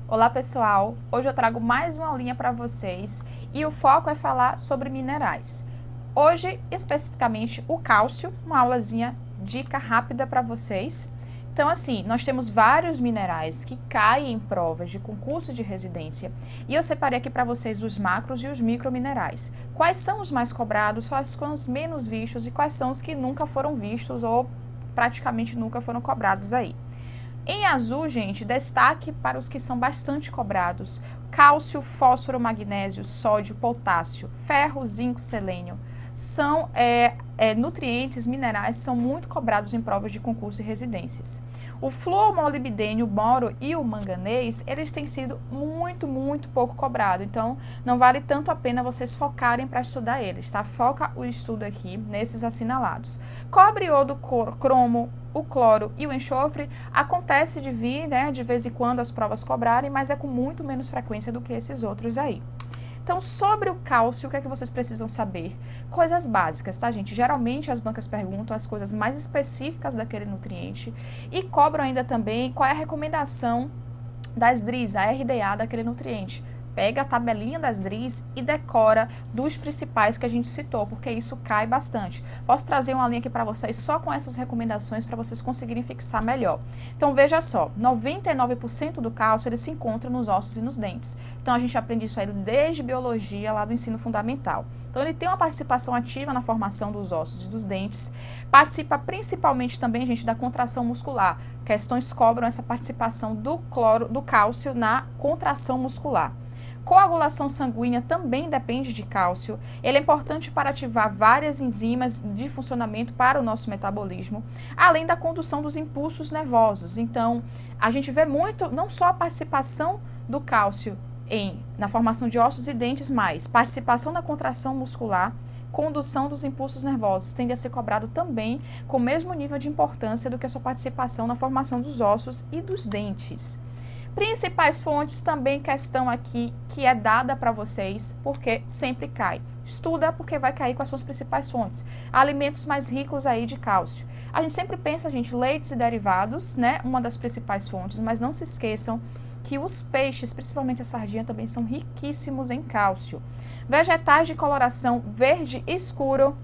Olá pessoal, hoje eu trago mais uma aulinha para vocês e o foco é falar sobre minerais. Hoje, especificamente, o cálcio, uma aulazinha dica rápida para vocês. Então assim, nós temos vários minerais que caem em provas de concurso de residência e eu separei aqui para vocês os macros e os microminerais. Quais são os mais cobrados, quais são os menos vistos e quais são os que nunca foram vistos ou praticamente nunca foram cobrados aí. Em azul, gente, destaque para os que são bastante cobrados: cálcio, fósforo, magnésio, sódio, potássio, ferro, zinco, selênio. São nutrientes, minerais, são muito cobrados em provas de concurso e residências. O flúor, o molibdênio, o boro e o manganês, eles têm sido muito pouco cobrados. Então, não vale tanto a pena vocês focarem para estudar eles, tá? Foca o estudo aqui nesses assinalados. Cobre, iodo, cromo, o cloro e o enxofre acontece de vir, né, de vez em quando as provas cobrarem, mas é com muito menos frequência do que esses outros aí. Então, sobre o cálcio, o que é que vocês precisam saber? Coisas básicas, tá, gente? Geralmente as bancas perguntam as coisas mais específicas daquele nutriente e cobram ainda também qual é a recomendação das DRIs, a RDA daquele nutriente. Pega a tabelinha das DRIs e decora dos principais que a gente citou, porque isso cai bastante. Posso trazer uma linha aqui para vocês só com essas recomendações para vocês conseguirem fixar melhor. Então veja só, 99% do cálcio ele se encontra nos ossos e nos dentes. Então a gente aprende isso aí desde biologia lá do ensino fundamental. Então ele tem uma participação ativa na formação dos ossos e dos dentes, participa principalmente também, gente, da contração muscular. Questões cobram essa participação do cálcio na contração muscular. Coagulação sanguínea também depende de cálcio. Ele é importante para ativar várias enzimas de funcionamento para o nosso metabolismo, além da condução dos impulsos nervosos. Então, a gente vê muito, não só a participação do cálcio na formação de ossos e dentes, mas participação na contração muscular, condução dos impulsos nervosos tende a ser cobrado também com o mesmo nível de importância do que a sua participação na formação dos ossos e dos dentes. Principais fontes também questão aqui que é dada para vocês, porque sempre cai. Estuda porque vai cair quais são as principais fontes. Alimentos mais ricos aí de cálcio. A gente sempre pensa, gente, leites e derivados, né? Uma das principais fontes, mas não se esqueçam que os peixes, principalmente a sardinha, também são riquíssimos em cálcio. Vegetais de coloração verde escuro.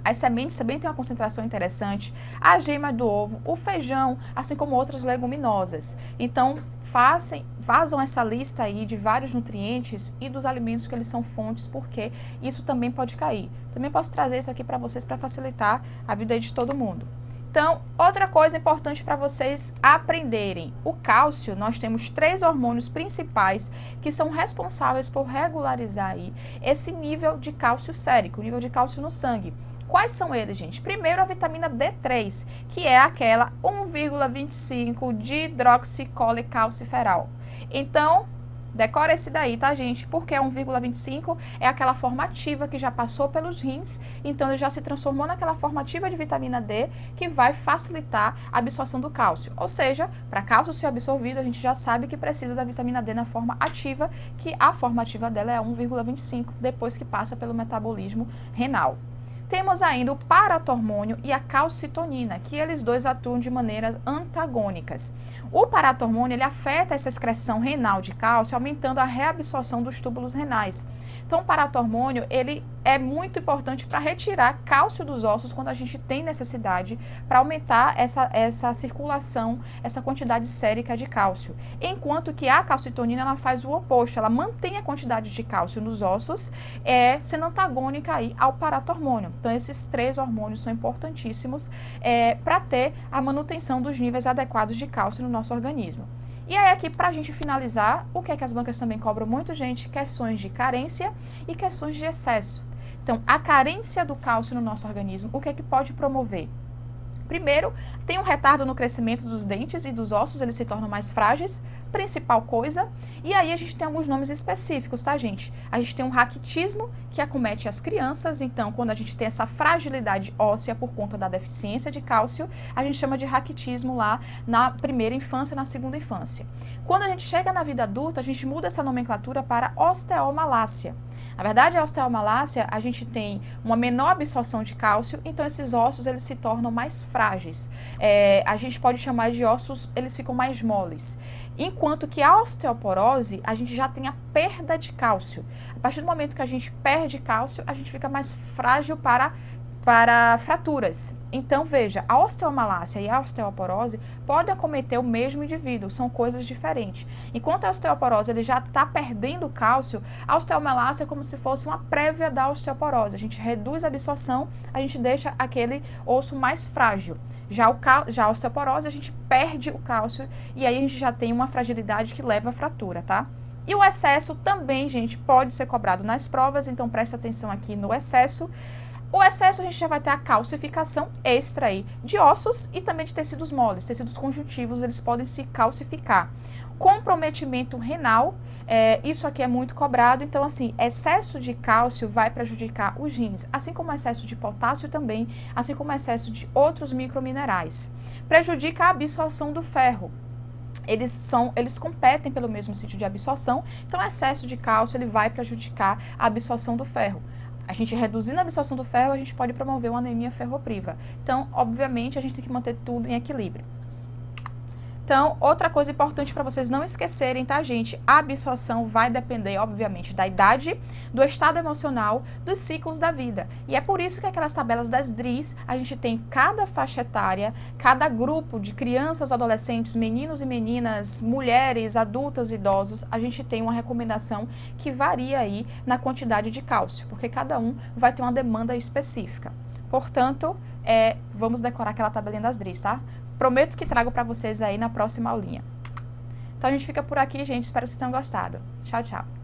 As sementes também têm uma concentração interessante, a gema do ovo, o feijão, assim como outras leguminosas. Então, fazam essa lista aí de vários nutrientes e dos alimentos que eles são fontes, porque isso também pode cair. Também posso trazer isso aqui para vocês para facilitar a vida de todo mundo. Então, outra coisa importante para vocês aprenderem. O cálcio, nós temos 3 hormônios principais que são responsáveis por regularizar aí esse nível de cálcio sérico, o nível de cálcio no sangue. Quais são eles, gente? Primeiro, a vitamina D3, que é aquela 1,25 de hidroxicolecalciferol. Então, decora esse daí, tá, gente? Porque 1,25 é aquela forma ativa que já passou pelos rins, então ele já se transformou naquela forma ativa de vitamina D que vai facilitar a absorção do cálcio. Ou seja, para cálcio ser absorvido, a gente já sabe que precisa da vitamina D na forma ativa, que a forma ativa dela é 1,25 depois que passa pelo metabolismo renal. Temos ainda o paratormônio e a calcitonina, que eles dois atuam de maneiras antagônicas. O paratormônio ele afeta essa excreção renal de cálcio, aumentando a reabsorção dos túbulos renais. Então, o paratormônio ele é muito importante para retirar cálcio dos ossos quando a gente tem necessidade, para aumentar essa circulação, essa quantidade sérica de cálcio. Enquanto que a calcitonina ela faz o oposto, ela mantém a quantidade de cálcio nos ossos, sendo antagônica aí ao paratormônio. Então, esses 3 hormônios são importantíssimos para ter a manutenção dos níveis adequados de cálcio no nosso organismo. E aí aqui, para a gente finalizar, o que é que as bancas também cobram muito, gente? Questões de carência e questões de excesso. Então, a carência do cálcio no nosso organismo, o que é que pode promover? Primeiro, tem um retardo no crescimento dos dentes e dos ossos, eles se tornam mais frágeis, principal coisa. E aí a gente tem alguns nomes específicos, tá, gente? A gente tem um raquitismo, que acomete as crianças, então quando a gente tem essa fragilidade óssea por conta da deficiência de cálcio, a gente chama de raquitismo lá na primeira infância e na segunda infância. Quando a gente chega na vida adulta, a gente muda essa nomenclatura para osteomalácia. Na verdade, a osteomalácia, a gente tem uma menor absorção de cálcio, então esses ossos eles se tornam mais frágeis. A gente pode chamar de ossos, eles ficam mais moles. Enquanto que a osteoporose, a gente já tem a perda de cálcio. A partir do momento que a gente perde cálcio, a gente fica mais frágil para fraturas. Então, veja, a osteomalácia e a osteoporose podem acometer o mesmo indivíduo, são coisas diferentes. Enquanto a osteoporose ele já está perdendo cálcio, a osteomalácia é como se fosse uma prévia da osteoporose. A gente reduz a absorção, a gente deixa aquele osso mais frágil. Já a osteoporose, a gente perde o cálcio e aí a gente já tem uma fragilidade que leva à fratura, tá? E o excesso também, gente, pode ser cobrado nas provas, então presta atenção aqui no excesso. O excesso a gente já vai ter a calcificação extra aí de ossos e também de tecidos moles, tecidos conjuntivos, eles podem se calcificar. Comprometimento renal, isso aqui é muito cobrado, então assim, excesso de cálcio vai prejudicar os rins, assim como excesso de potássio também, assim como excesso de outros microminerais. Prejudica a absorção do ferro. Eles competem pelo mesmo sítio de absorção, então excesso de cálcio ele vai prejudicar a absorção do ferro. A gente reduzindo a absorção do ferro, a gente pode promover uma anemia ferropriva. Então, obviamente, a gente tem que manter tudo em equilíbrio. Então, outra coisa importante para vocês não esquecerem, tá, gente? A absorção vai depender, obviamente, da idade, do estado emocional, dos ciclos da vida. E é por isso que aquelas tabelas das DRIs, a gente tem cada faixa etária, cada grupo de crianças, adolescentes, meninos e meninas, mulheres, adultas, idosos, a gente tem uma recomendação que varia aí na quantidade de cálcio, porque cada um vai ter uma demanda específica. Portanto, vamos decorar aquela tabelinha das DRIs, tá? Prometo que trago para vocês aí na próxima aulinha. Então a gente fica por aqui, gente. Espero que vocês tenham gostado. Tchau, tchau.